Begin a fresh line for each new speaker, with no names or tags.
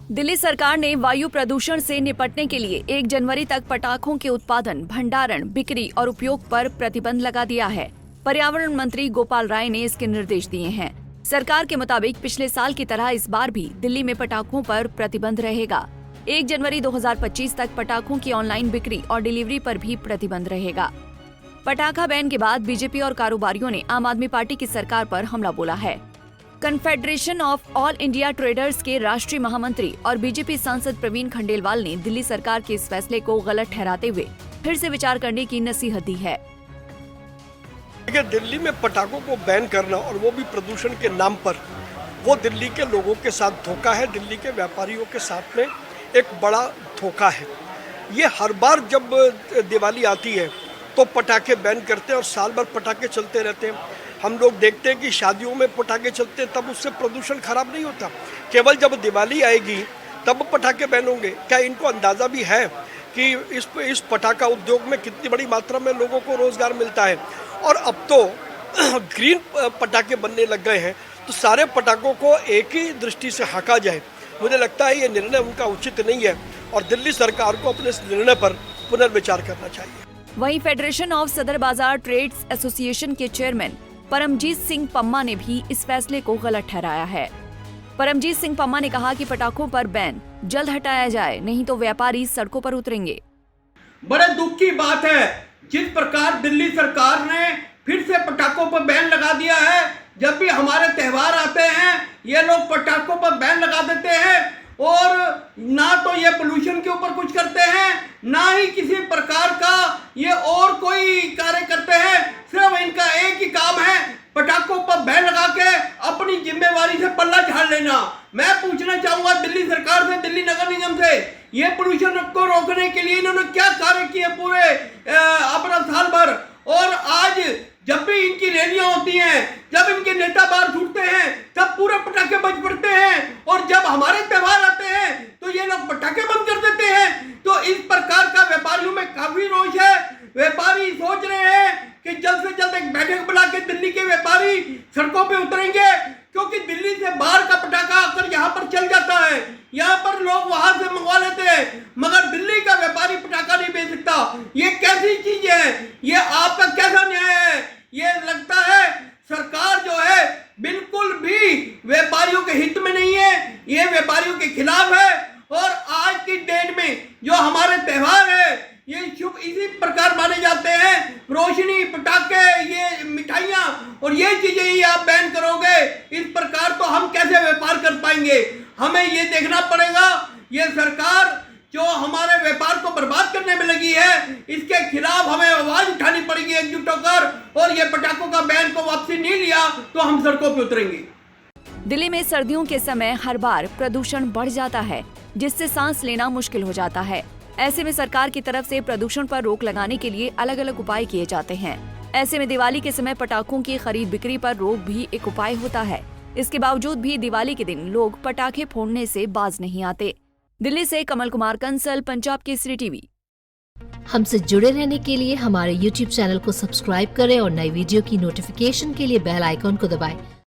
दिल्ली सरकार ने वायु प्रदूषण से निपटने के लिए 1 जनवरी तक पटाखों के उत्पादन, भंडारण, बिक्री और उपयोग पर प्रतिबंध लगा दिया है। पर्यावरण मंत्री गोपाल राय ने इसके निर्देश दिए हैं। सरकार के मुताबिक पिछले साल की तरह इस बार भी दिल्ली में पटाखों पर प्रतिबंध रहेगा। 1 जनवरी 2025 तक पटाखों की ऑनलाइन बिक्री और डिलीवरी पर भी प्रतिबंध रहेगा। पटाखा बैन के बाद बीजेपी और कारोबारियों ने आम आदमी पार्टी की सरकार पर हमला बोला है। Confederation of all India traders के राष्ट्रीय महामंत्री और बीजेपी सांसद प्रवीण खंडेलवाल ने दिल्ली सरकार के इस फैसले को गलत ठहराते हुए फिर से विचार करने की नसीहत दी है।
दिल्ली में पटाखों को बैन करना और वो भी प्रदूषण के नाम पर, वो दिल्ली के लोगों के साथ धोखा है। दिल्ली के व्यापारियों के साथ में एक बड़ा धोखा है। ये हर बार जब दिवाली आती है तो पटाखे बैन करते हैं और साल भर पटाखे चलते रहते हैं। हम लोग देखते हैं कि शादियों में पटाखे चलते हैं, तब उससे प्रदूषण खराब नहीं होता। केवल जब दिवाली आएगी तब पटाखे बैन होंगे। क्या इनको अंदाज़ा भी है कि इस पटाखा उद्योग में कितनी बड़ी मात्रा में लोगों को रोज़गार मिलता है? और अब तो ग्रीन पटाखे बनने लग गए हैं, तो सारे पटाखों को एक ही दृष्टि से हाँका जाए। मुझे लगता है ये निर्णय उनका उचित नहीं है और दिल्ली सरकार को अपने इस निर्णय पर पुनर्विचार करना चाहिए।
वहीं फेडरेशन ऑफ सदर बाजार ट्रेड्स एसोसिएशन के चेयरमैन परमजीत सिंह पम्मा ने भी इस फैसले को गलत ठहराया है। परमजीत सिंह पम्मा ने कहा कि पटाखों पर बैन जल्द हटाया जाए, नहीं तो व्यापारी सड़कों पर उतरेंगे।
बड़े दुख की बात है जिस प्रकार दिल्ली सरकार ने फिर से पटाखों पर बैन लगा दिया है। जब भी हमारे त्योहार आते हैं ये लोग पटाखों पर बैन लगा देते हैं और ना तो ये पोल्यूशन के ऊपर कुछ करते हैं, ना ही किसी प्रकार का ये और कोई कार्य करते हैं। सिर्फ इनका एक ही काम है, पटाखों पर बैन लगा के अपनी जिम्मेवारी से पल्ला झाड़ लेना। मैं पूछना चाहूंगा दिल्ली सरकार से, दिल्ली नगर निगम से, ये पोल्यूशन को रोकने के लिए इन्होंने क्या कार्य किए पूरे अपना साल भर? और आज जब भी इनकी रैलियां होती हैं, जब इनके नेता बाहर छूटते हैं, तब पूरे पटाखे बज पड़ते हैं और जब हमारे त्योहार आते हैं तो ये लोग पटाखे बंद कर देते हैं। तो इस प्रकार का व्यापारियों में काफी रोष है। व्यापारी सोच रहे हैं कि जल्द से जल्द एक बैठक बुला के दिल्ली के व्यापारी सड़कों पे उतरेंगे, क्योंकि दिल्ली से बाहर का पटाखा आकर यहाँ पर चल जाता है, यहाँ पर लोग वहां से मंगवा लेते हैं, मगर दिल्ली का व्यापारी पटाखा नहीं बेच सकता। ये कैसी चीज है? ये आपका कैसा न्याय है? ये लगता है सरकार जो है बिल्कुल भी व्यापारियों के हित में नहीं है, ये व्यापारियों के खिलाफ है। और आज की डेट में जो हमारे त्योहार है ये शुभ इसी प्रकार माने जाते हैं। रोशनी, पटाखे, ये मिठाइयाँ और ये चीजें ही आप बैन करोगे, इस प्रकार तो हम कैसे व्यापार कर पाएंगे? हमें ये देखना पड़ेगा, ये सरकार जो हमारे व्यापार को बर्बाद करने में लगी है, इसके खिलाफ हमें आवाज उठानी पड़ेगी एकजुट होकर। और ये पटाखों का बैन को वापसी नहीं लिया तो हम सड़कों पे उतरेंगे।
दिल्ली में सर्दियों के समय हर बार प्रदूषण बढ़ जाता है, जिससे सांस लेना मुश्किल हो जाता है। ऐसे में सरकार की तरफ से प्रदूषण पर रोक लगाने के लिए अलग अलग उपाय किए जाते हैं। ऐसे में दिवाली के समय पटाखों की खरीद बिक्री पर रोक भी एक उपाय होता है। इसके बावजूद भी दिवाली के दिन लोग पटाखे फोड़ने से बाज नहीं आते। दिल्ली से कमल कुमार कंसल, पंजाब केसरी टीवी।
हमसे जुड़े रहने के लिए हमारे YouTube चैनल को सब्सक्राइब करें और नई वीडियो की नोटिफिकेशन के लिए बेल आइकॉन को दबाएं।